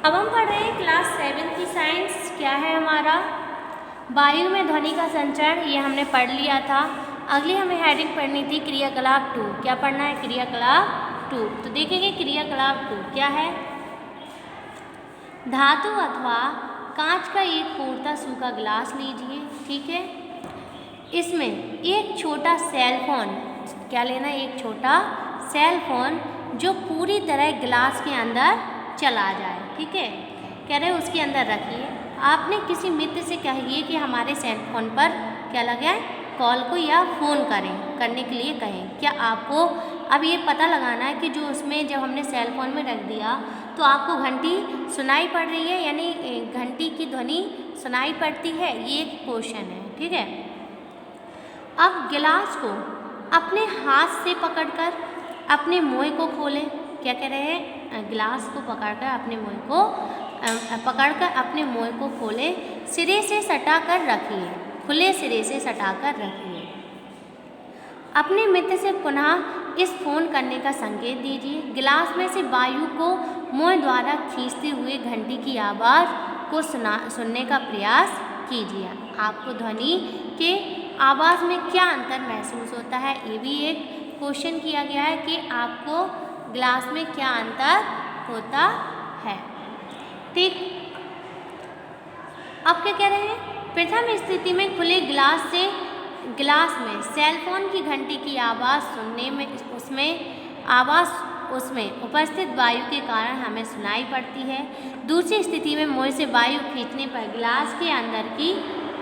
अब हम पढ़ रहे हैं क्लास 7 की साइंस। क्या है हमारा? वायु में ध्वनि का संचरण। ये हमने पढ़ लिया था। अगली हमें हेडिंग पढ़नी थी क्रियाकलाप 2। क्या पढ़ना है? क्रियाकलाप 2। तो देखेंगे क्रियाकलाप 2 क्या है। धातु अथवा कांच का एक पूर्णतः सूखा गिलास लीजिए, ठीक है। इसमें एक छोटा सेल फोन, क्या लेना है? एक छोटा सेल फोन जो पूरी तरह गिलास के अंदर चला जाए, ठीक है। कह रहे उसके अंदर रखिए। आपने किसी मित्र से कहिए कि हमारे सेल फोन पर क्या लगाए, कॉल को या फ़ोन करने के लिए कहें। क्या आपको अब ये पता लगाना है कि जो उसमें जब हमने सेल फोन में रख दिया तो आपको घंटी सुनाई पड़ रही है, यानी घंटी की ध्वनि सुनाई पड़ती है? ये एक क्वेश्चन है, ठीक है। अब गिलास को अपने हाथ से पकड़कर अपने मुंह को खोलें। क्या कह रहे हैं? गिलास को पकड़कर अपने मुंह को खोलें, सिरे से सटा कर रखिए, खुले सिरे से सटा कर रखिए। अपने मित्र से पुनः इस फोन करने का संकेत दीजिए। गिलास में से वायु को मुंह द्वारा खींचते हुए घंटी की आवाज़ को सुनने का प्रयास कीजिए। आपको ध्वनि के आवाज़ में क्या अंतर महसूस होता है? ये भी एक क्वेश्चन किया गया है कि आपको गिलास में क्या अंतर होता है, ठीक। अब क्या कह रहे हैं? प्रथम स्थिति में खुले गिलास में सेल फोन की घंटी की आवाज़ सुनने में उसमें उपस्थित वायु के कारण हमें सुनाई पड़ती है। दूसरी स्थिति में मुंह से वायु खींचने पर गिलास के अंदर की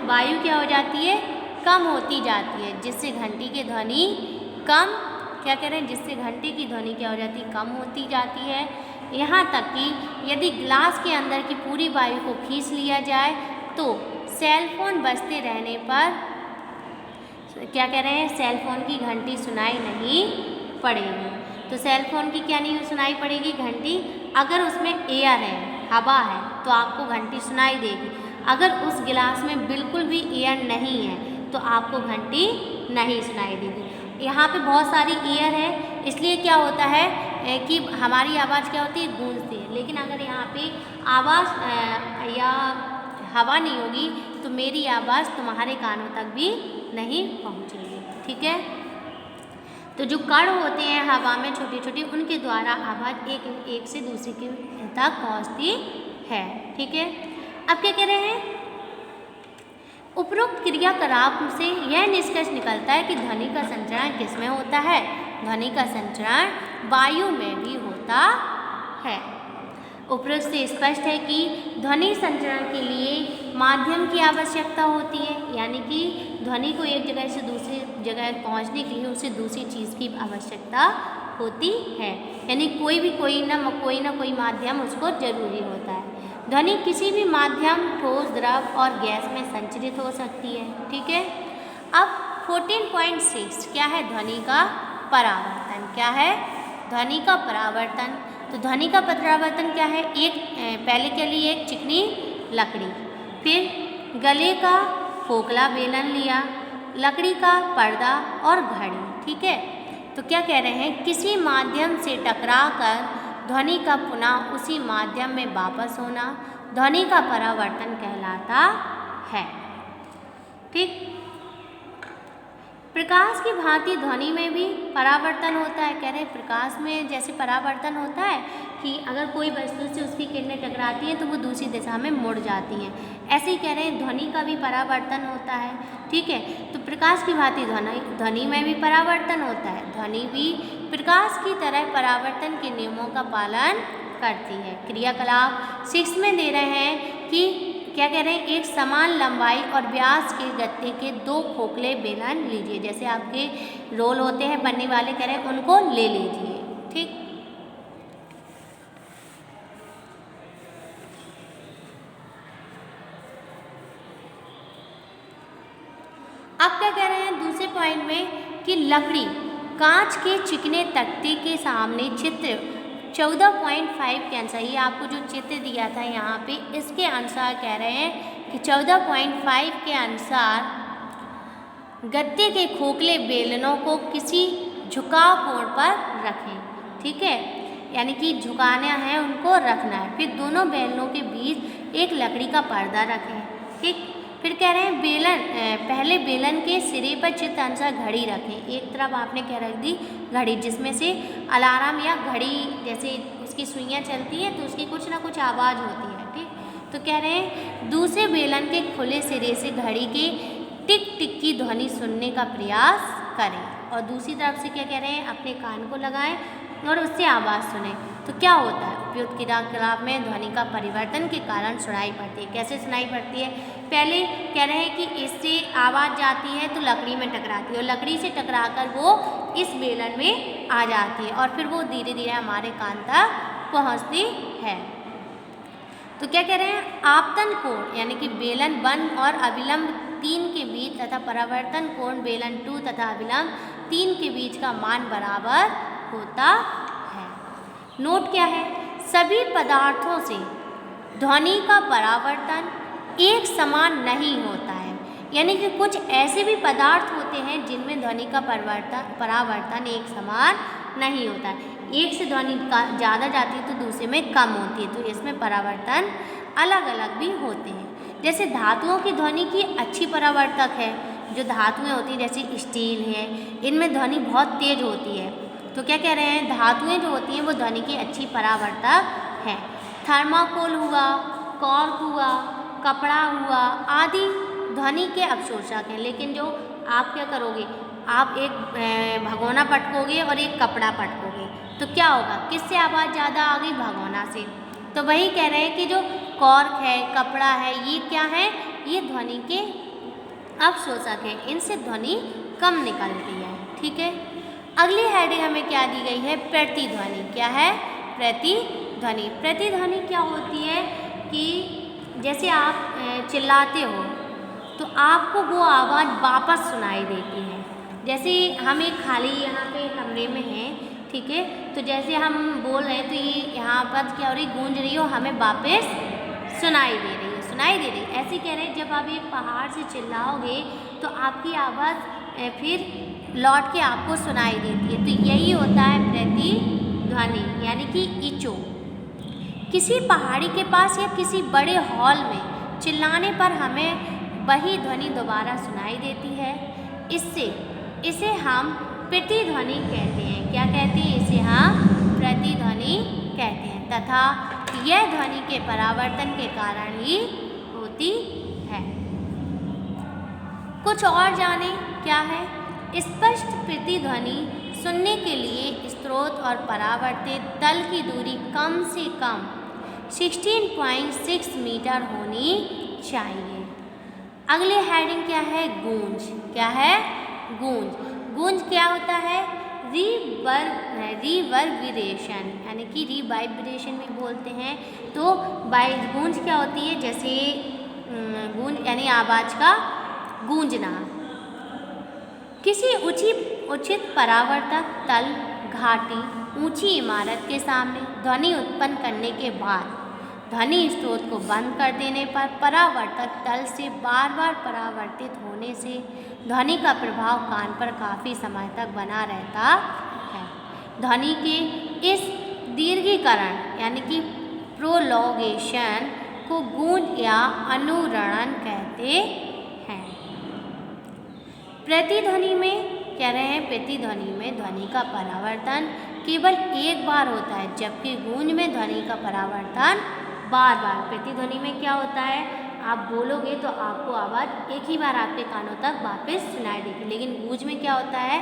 वायु क्या हो जाती है? कम होती जाती है, जिससे घंटी की ध्वनि कम, क्या कह रहे हैं? जिससे घंटी की ध्वनि क्या हो जाती है? कम होती जाती है। यहाँ तक कि यदि गिलास के अंदर की पूरी वायु को खींच लिया जाए तो सेल फोन बजते रहने पर क्या कह रहे हैं? सेल फोन की घंटी सुनाई नहीं पड़ेगी। तो सेल फोन की क्या नहीं सुनाई पड़ेगी? घंटी। अगर उसमें एयर है, हवा है, तो आपको घंटी सुनाई देगी। अगर उस गिलास में बिल्कुल भी एयर नहीं है तो आपको घंटी नहीं सुनाई देगी। यहाँ पे बहुत सारी एयर है, इसलिए क्या होता है कि हमारी आवाज़ क्या होती है? गूंजती है। लेकिन अगर यहाँ पे आवाज़ या हवा नहीं होगी तो मेरी आवाज़ तुम्हारे कानों तक भी नहीं पहुँचेगी, ठीक है। तो जो कण होते हैं हवा में छोटे छोटे, उनके द्वारा आवाज़ एक से दूसरे के तक पहुँचती है, ठीक है। अब क्या कह रहे हैं? उपरोक्त क्रियाकलाप से यह निष्कर्ष निकलता है कि ध्वनि का संचरण किसमें होता है? ध्वनि का संचरण वायु में भी होता है। उपरोक्त से स्पष्ट है कि ध्वनि संचरण के लिए माध्यम की आवश्यकता होती है, यानी कि ध्वनि को एक जगह से दूसरी जगह पहुंचने के लिए उसे दूसरी चीज़ की आवश्यकता होती है, यानी कोई ना कोई माध्यम उसको जरूरी होता है। ध्वनि किसी भी माध्यम, ठोस, द्रव और गैस में संचरित हो सकती है, ठीक है। अब 14.6 क्या है? ध्वनि का परावर्तन। क्या है? ध्वनि का परावर्तन। तो ध्वनि का परावर्तन क्या है? पहले के लिए एक चिकनी लकड़ी, फिर गले का खोखला बेलन लिया, लकड़ी का पर्दा और घड़ी, ठीक है। तो क्या कह रहे हैं? किसी माध्यम से टकरा कर ध्वनि का पुनः उसी माध्यम में वापस होना ध्वनि का परावर्तन कहलाता है, ठीक। प्रकाश की भांति ध्वनि में भी परावर्तन होता है। कह रहे हैं प्रकाश में जैसे परावर्तन होता है कि अगर कोई वस्तु से उसकी किरणें टकराती हैं तो वो दूसरी दिशा में मुड़ जाती हैं, ऐसे ही कह रहे हैं ध्वनि का भी परावर्तन होता है, ठीक है। तो प्रकाश की भांति ध्वनि में भी परावर्तन होता है। ध्वनि भी प्रकाश की तरह परावर्तन के नियमों का पालन करती है। क्रियाकलाप 6 में दे रहे हैं कि क्या कह रहे हैं? एक समान लंबाई और व्यास के गत्ते के 2 खोखले बेलन लीजिए। जैसे आपके रोल होते हैं बनने वाले, कह रहे हैं उनको ले लीजिए, ठीक। अब क्या कह रहे हैं दूसरे पॉइंट में कि लकड़ी कांच के चिकने तख्ते के सामने चित्र 14.5 के अनुसार, ये आपको जो चित्र दिया था यहाँ पे, इसके अनुसार कह रहे हैं कि 14.5 के अनुसार गत्ते के खोखले बेलनों को किसी झुकाव कोण पर रखें, ठीक है। यानी कि झुकाना है उनको रखना है। फिर दोनों बेलनों के बीच एक लकड़ी का पर्दा रखें, ठीक। फिर कह रहे हैं बेलन, पहले बेलन के सिरे पर चित्त अनुसार घड़ी रखें। एक तरफ आपने क्या रख दी, घड़ी, जिसमें से अलार्म या घड़ी जैसे उसकी सुइयाँ चलती हैं तो उसकी कुछ ना कुछ आवाज़ होती है, ठीक। तो कह रहे हैं दूसरे बेलन के खुले सिरे से घड़ी के टिक टिक की ध्वनि सुनने का प्रयास करें, और दूसरी तरफ से क्या कह रहे हैं, अपने कान को लगाएं और उससे आवाज़ सुनें। तो क्या होता है, उपयुक्त क्रियाकलाप में ध्वनि का परिवर्तन के कारण सुनाई पड़ती है। कैसे सुनाई पड़ती है, पहले कह रहे हैं कि इससे आवाज़ जाती है तो लकड़ी में टकराती है, और लकड़ी से टकराकर वो इस बेलन में आ जाती है, और फिर वो धीरे धीरे हमारे कान तक पहुँचती है। तो क्या कह रहे हैं, आपतन कोण यानी कि बेलन 1 और अविलंब 3 के बीच तथा परावर्तन कोण बेलन 2 तथा अविलंब 3 के बीच का मान बराबर होता है। नोट क्या है, सभी पदार्थों से ध्वनि का परावर्तन एक समान नहीं होता है, यानी कि कुछ ऐसे भी पदार्थ होते हैं जिनमें ध्वनि का परावर्तन एक समान नहीं होता है। एक से ध्वनि ज़्यादा जाती है तो दूसरे में कम होती है, तो इसमें परावर्तन अलग अलग भी होते हैं। जैसे धातुओं की ध्वनि की अच्छी परावर्तक है, जो धातुएं होती हैं जैसे स्टील है, इनमें ध्वनि बहुत तेज होती है। तो क्या कह रहे हैं, धातुएं जो होती हैं वो ध्वनि की अच्छी परावर्तक हैं। थर्माकोल हुआ, कॉर्क हुआ, कपड़ा हुआ आदि ध्वनि के अवशोषक हैं। लेकिन जो आप क्या करोगे, आप एक भगोना पटकोगे और एक कपड़ा पटकोगे तो क्या होगा, किससे आवाज़ ज़्यादा आ गई, भगोना से। तो वही कह रहे हैं कि जो कॉर्क है, कपड़ा है, ये क्या है, ये ध्वनि के अवशोषक है, इनसे ध्वनि कम निकलती है, ठीक है। अगली हेडिंग हमें क्या दी गई है, प्रतिध्वनि। क्या है, प्रतिध्वनि। प्रतिध्वनि क्या होती है कि जैसे आप चिल्लाते हो तो आपको वो आवाज़ वापस सुनाई देती है। जैसे हम एक खाली यहाँ पे कमरे में हैं, ठीक है, तो जैसे हम बोल रहे हैं तो ये यहाँ पर क्या हो रही, गूंज रही हो, हमें वापस सुनाई दे रही है, सुनाई दे रही है। ऐसे कह रहे हैं जब आप एक पहाड़ से चिल्लाओगे तो आपकी आवाज़ फिर लौट के आपको सुनाई देती है। तो यही होता है प्रतिध्वनि, यानी कि इको। किसी पहाड़ी के पास या किसी बड़े हॉल में चिल्लाने पर हमें वही ध्वनि दोबारा सुनाई देती है, इसे हम प्रतिध्वनि कहते हैं। क्या कहते हैं, इसे हम प्रतिध्वनि कहते हैं, तथा यह ध्वनि के परावर्तन के कारण ही होती है। कुछ और जाने क्या है, स्पष्ट प्रतिध्वनि सुनने के लिए स्रोत और परावर्तित तल की दूरी कम से कम 16.6 मीटर होनी चाहिए। अगली हेडिंग क्या है, गूंज। क्या है, गूंज। गूंज क्या होता है, रिवर्बरेशन, यानी कि रिवाइब्रेशन भी बोलते हैं। तो गूंज क्या होती है, जैसे गूंज यानी आवाज़ का गूंजना। किसी उचित परावर्तक तल, घाटी, ऊंची इमारत के सामने ध्वनि उत्पन्न करने के बाद ध्वनि स्रोत को बंद कर देने पर परावर्तक तल से बार बार परावर्तित होने से ध्वनि का प्रभाव कान पर काफ़ी समय तक बना रहता है। ध्वनि के इस दीर्घीकरण यानी कि प्रोलोगेशन को गूंज या अनुरणन कहते हैं। प्रतिध्वनि में कह रहे हैं, प्रतिध्वनि में ध्वनि का परावर्तन केवल एक बार होता है, जबकि गूंज में ध्वनि का परावर्तन बार बार। प्रतिध्वनि में क्या होता है, आप बोलोगे तो आपको आवाज़ एक ही बार आपके कानों तक वापस सुनाई देगी, लेकिन गूंज में क्या होता है,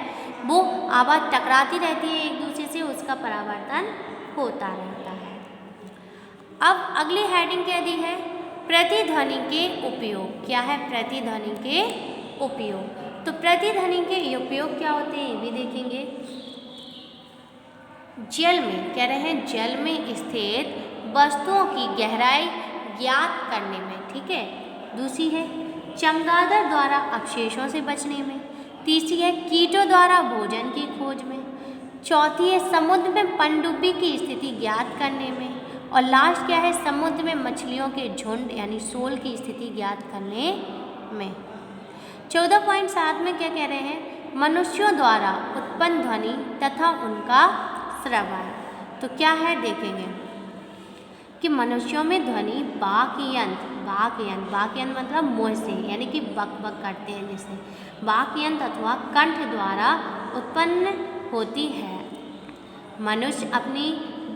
वो आवाज़ टकराती रहती है एक दूसरे से, उसका परावर्तन होता रहता है। अब अगली हेडिंग क्या दी है, प्रतिध्वनि के उपयोग। क्या है, प्रतिध्वनि के उपयोग। तो प्रतिध्वनि के उपयोग क्या होते हैं, ये भी देखेंगे। जल में, कह रहे हैं जल में स्थित वस्तुओं की गहराई ज्ञात करने में, ठीक है। दूसरी है चमगादड़ द्वारा अवशेषों से बचने में। तीसरी है कीटों द्वारा भोजन की खोज में। चौथी है समुद्र में पनडुब्बी की स्थिति ज्ञात करने में। और लास्ट क्या है, समुद्र में मछलियों के झुंड यानी शोल की स्थिति ज्ञात करने में। 14.7 में क्या कह रहे हैं, मनुष्यों द्वारा उत्पन्न ध्वनि तथा उनका श्रवण। तो क्या है देखेंगे कि मनुष्यों में ध्वनि वाक् यंत्र मतलब मुँह से यानी कि बक बक करते हैं जिससे वाक् यंत्र अथवा कंठ द्वारा उत्पन्न होती है। मनुष्य अपनी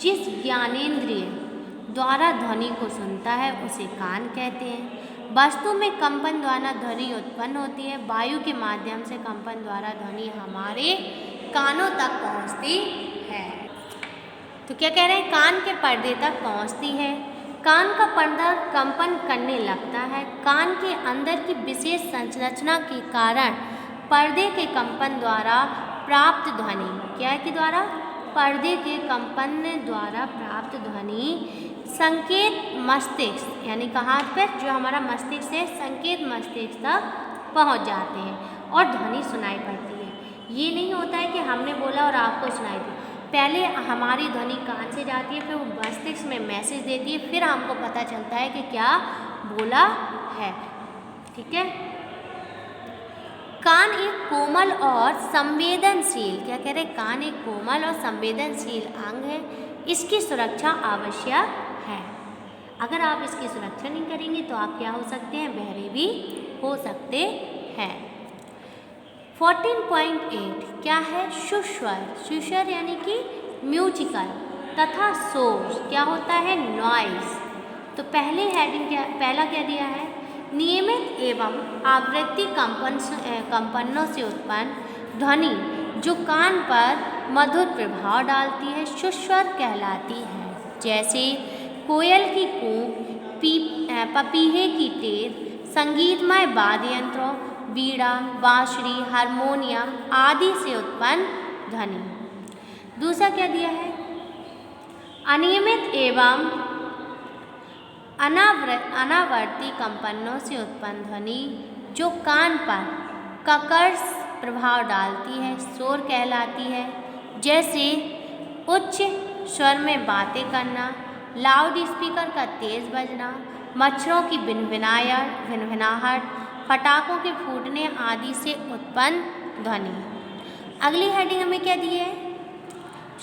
जिस ज्ञानेंद्रिय द्वारा ध्वनि को सुनता है उसे कान कहते हैं। वस्तु में कंपन द्वारा ध्वनि उत्पन्न होती है। वायु के माध्यम से कंपन द्वारा ध्वनि हमारे कानों तक पहुंचती है। तो क्या कह रहे हैं, कान के पर्दे तक पहुंचती है। कान का पर्दा कंपन करने लगता है। कान के अंदर की विशेष संरचना के कारण पर्दे के कंपन द्वारा प्राप्त ध्वनि, क्या के द्वारा, पर्दे के कंपन द्वारा प्राप्त ध्वनि संकेत मस्तिष्क यानी कहाँ पर, जो हमारा मस्तिष्क है, संकेत मस्तिष्क तक पहुँच जाते हैं और ध्वनि सुनाई पड़ती है। ये नहीं होता है कि हमने बोला और आपको सुनाई दी, पहले हमारी ध्वनि कान से जाती है, फिर वो मस्तिष्क में मैसेज देती है, फिर हमको पता चलता है कि क्या बोला है। ठीक है। कान एक कोमल और संवेदनशील, क्या कह रहे हैं, कान एक कोमल और संवेदनशील अंग है। इसकी सुरक्षा आवश्यक है। अगर आप इसकी सुरक्षा नहीं करेंगे तो आप क्या हो सकते हैं, बहरे भी हो सकते हैं। 14.8 क्या है, सुस्वर। सुस्वर यानी कि म्यूजिकल तथा शोर, क्या होता है, नॉइज। तो पहले हेडिंग पहला क्या दिया है, नियमित एवं आवृत्ति कंपनों से उत्पन्न ध्वनि जो कान पर मधुर प्रभाव डालती है सुस्वर कहलाती है। जैसे कोयल की कूक, पपीहे की टेर, संगीतमय वाद्य यंत्रों, बीड़ा, बांसुरी, हारमोनियम आदि से उत्पन्न ध्वनि। दूसरा क्या दिया है, अनियमित एवं अनावर्ती कंपनों से उत्पन्न ध्वनि जो कान पर कर्कश प्रभाव डालती है शोर कहलाती है। जैसे उच्च स्वर में बातें करना, लाउड स्पीकर का तेज बजना, मच्छरों की भिनभिनाहट, पटाखों के फूटने आदि से उत्पन्न ध्वनि। अगली हेडिंग हमें क्या दी है,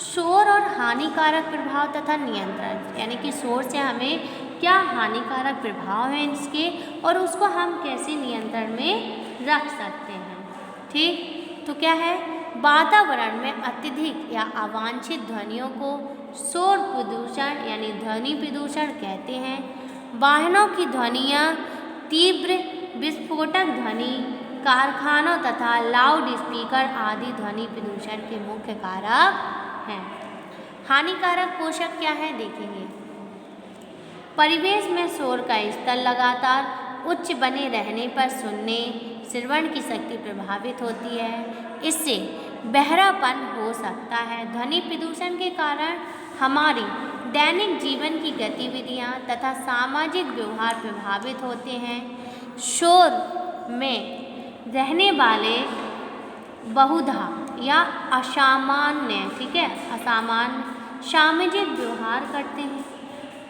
शोर और हानिकारक प्रभाव तथा नियंत्रण, यानी कि शोर से हमें क्या हानिकारक प्रभाव है इसके और उसको हम कैसे नियंत्रण में रख सकते हैं। ठीक, तो क्या है, वातावरण में अत्यधिक या अवांछित ध्वनियों को शोर प्रदूषण यानी ध्वनि प्रदूषण कहते हैं। वाहनों की ध्वनियाँ, तीव्र विस्फोटक ध्वनि, कारखानों तथा लाउड स्पीकर आदि ध्वनि प्रदूषण के मुख्य कारक हैं। हानिकारक पोषक क्या है देखेंगे, परिवेश में शोर का स्तर लगातार उच्च बने रहने पर सुनने श्रवण की शक्ति प्रभावित होती है। इससे बहरापन हो सकता है। ध्वनि प्रदूषण के कारण हमारी दैनिक जीवन की गतिविधियां तथा सामाजिक व्यवहार प्रभावित होते हैं। शोर में रहने वाले बहुधा या असामान्य, ठीक है, असामान्य सामाजिक व्यवहार करते हैं।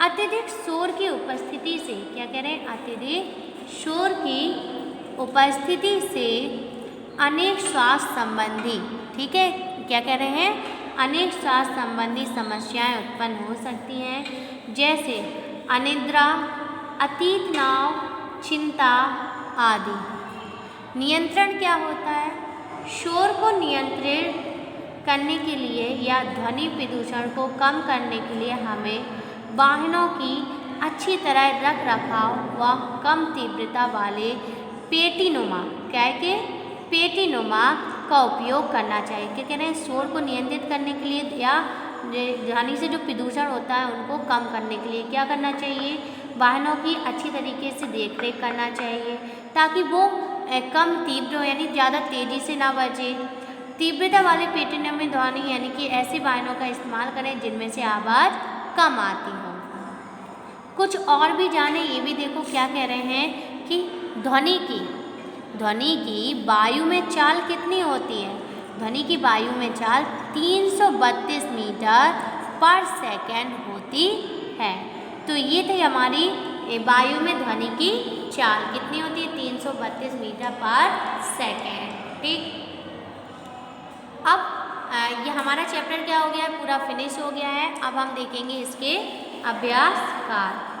अत्यधिक शोर की उपस्थिति से, क्या कह रहे हैं, अत्यधिक शोर की उपस्थिति से अनेक स्वास्थ्य संबंधी, ठीक है, क्या कह रहे हैं, अनेक स्वास्थ्य संबंधी समस्याएं उत्पन्न हो सकती हैं। जैसे अनिद्रा, अतीत नाव, चिंता आदि। नियंत्रण क्या होता है, शोर को नियंत्रित करने के लिए या ध्वनि प्रदूषण को कम करने के लिए हमें वाहनों की अच्छी तरह रख रखाव व कम तीव्रता वाले पेटीनुमा, क्या के पेटीनुमा का उपयोग करना चाहिए। क्या कह रहे हैं, शोर को नियंत्रित करने के लिए या ध्वनि से जो प्रदूषण होता है उनको कम करने के लिए क्या करना चाहिए, वाहनों की अच्छी तरीके से देखरेख करना चाहिए ताकि वो कम तीव्र हो, यानी ज़्यादा तेज़ी से ना बजे। तीव्रता वाले पेटीनुमा ध्वनि यानी कि ऐसे वाहनों का इस्तेमाल करें जिनमें से आवाज़ कम आती हो। कुछ और भी जाने, ये भी देखो क्या कह रहे हैं कि ध्वनि की वायु में चाल कितनी होती है। ध्वनि की वायु में चाल 332 मीटर पर सेकंड होती है। तो ये थी हमारी वायु में ध्वनि की चाल कितनी होती है, 332 मीटर पर सेकंड। ठीक, अब ये हमारा चैप्टर क्या हो गया है, पूरा फिनिश हो गया है। अब हम देखेंगे इसके अभ्यास कार्य।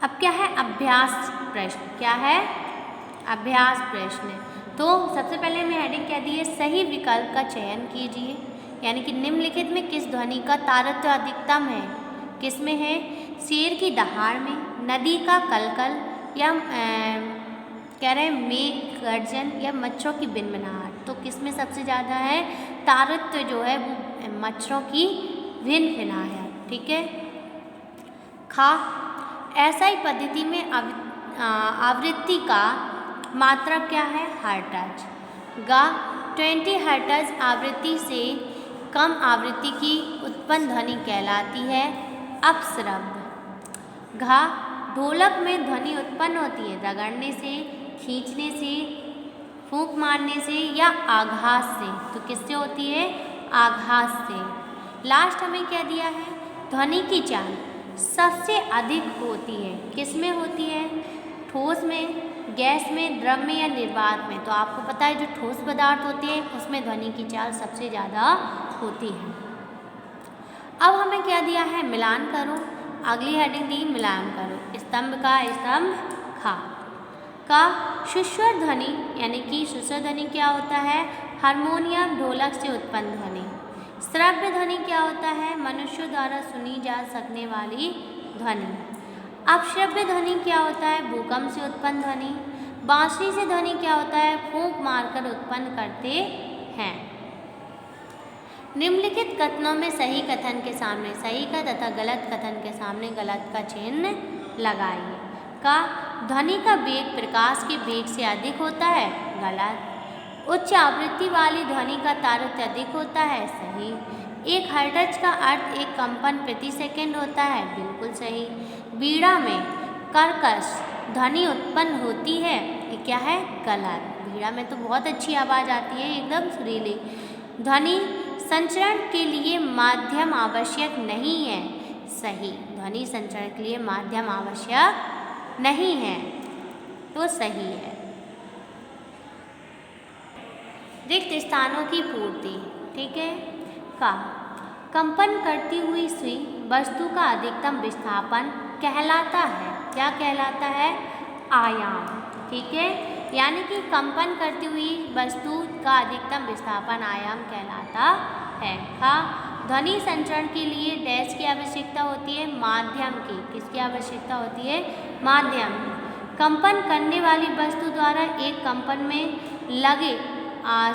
अब क्या है अभ्यास प्रश्न, क्या है अभ्यास प्रश्न। तो सबसे पहले हमें हेडिंग क्या दी है, सही विकल्प का चयन कीजिए। यानी कि निम्नलिखित में किस ध्वनि का तारतम्य अधिकतम है, किस में है, शेर की दहाड़ में, नदी का कलकल, या कह रहे हैं मेघ गर्जन, या मच्छरों की भिनभिनाहट। तो किस में सबसे ज़्यादा है तारतम्य जो है वो मच्छरों की भिनभिनाहट। ठीक है। खा, ऐसा पद्धति में आवृत्ति का मात्रा क्या है, हर्ट्ज। गा, 20 हर्ट्ज आवृत्ति से कम आवृत्ति की उत्पन्न ध्वनि कहलाती है अपश्रव्य। घा, ढोलक में ध्वनि उत्पन्न होती है रगड़ने से, खींचने से, फूंक मारने से, या आघात से। तो किससे होती है, आघात से। लास्ट हमें क्या दिया है, ध्वनि की चाल सबसे अधिक होती है, किस में होती है, ठोस में, गैस में, द्रव में, या निर्वात में। तो आपको पता है जो ठोस पदार्थ होते हैं उसमें ध्वनि की चाल सबसे ज़्यादा होती है। अब हमें क्या दिया है, मिलान करो। अगली हेडिंग दी मिलान करो। स्तंभ का स्तंभ खा का सुस्वर ध्वनि, यानी कि सुस्वर ध्वनि क्या होता है, हारमोनियम ढोलक से उत्पन्न ध्वनि। श्रव्य ध्वनि क्या होता है, मनुष्यों द्वारा सुनी जा सकने वाली ध्वनि। अपश्रव्य ध्वनि क्या होता है, भूकंप से उत्पन्न ध्वनि। बांसुरी से ध्वनि क्या होता है, फूंक मारकर उत्पन्न करते हैं। निम्नलिखित कथनों में सही कथन के सामने सही का तथा गलत कथन के सामने गलत का चिन्ह लगाइए। का ध्वनि का वेग प्रकाश के वेग से अधिक होता है, गलत। उच्च आवृत्ति वाली ध्वनि का तारतम्य अधिक होता है, सही। 1 हर्ट्ज का अर्थ 1 कंपन प्रति सेकंड होता है, बिल्कुल सही। बीड़ा में कर्कश ध्वनि उत्पन्न होती है, ये क्या है, गलत। बीड़ा में तो बहुत अच्छी आवाज़ आती है, एकदम सुरीली। ध्वनि संचरण के लिए माध्यम आवश्यक नहीं है, सही। ध्वनि संचरण के लिए माध्यम आवश्यक नहीं है, तो सही है। रिक्त स्थानों की पूर्ति, ठीक है। का कंपन करती हुई सुई वस्तु का अधिकतम विस्थापन कहलाता है, क्या कहलाता है, आयाम। ठीक है, यानी कि कंपन करती हुई वस्तु का अधिकतम विस्थापन आयाम कहलाता है। का ध्वनि संचरण के लिए डैश की आवश्यकता होती है, माध्यम की। किसकी आवश्यकता होती है, माध्यम। कंपन करने वाली वस्तु द्वारा एक कंपन में लगे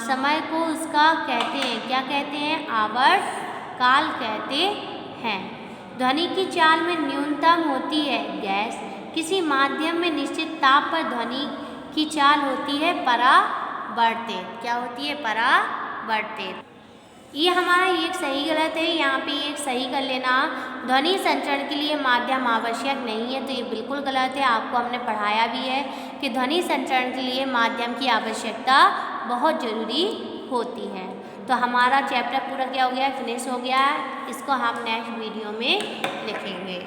समय को उसका कहते हैं, क्या कहते हैं, आवर्त काल कहते हैं। ध्वनि की चाल में न्यूनतम होती है गैस। किसी माध्यम में निश्चित ताप पर ध्वनि की चाल होती है परावर्तित, क्या होती है, परावर्तित। ये हमारा एक सही गलत है, यहाँ पे एक सही कर लेना। ध्वनि संचरण के लिए माध्यम आवश्यक नहीं है, तो ये बिल्कुल गलत है। आपको हमने पढ़ाया भी है कि ध्वनि संचरण के लिए माध्यम की आवश्यकता बहुत ज़रूरी होती है। तो हमारा चैप्टर पूरा क्या हो गया, फिनिश हो गया है। इसको हम नेक्स्ट वीडियो में लिखेंगे।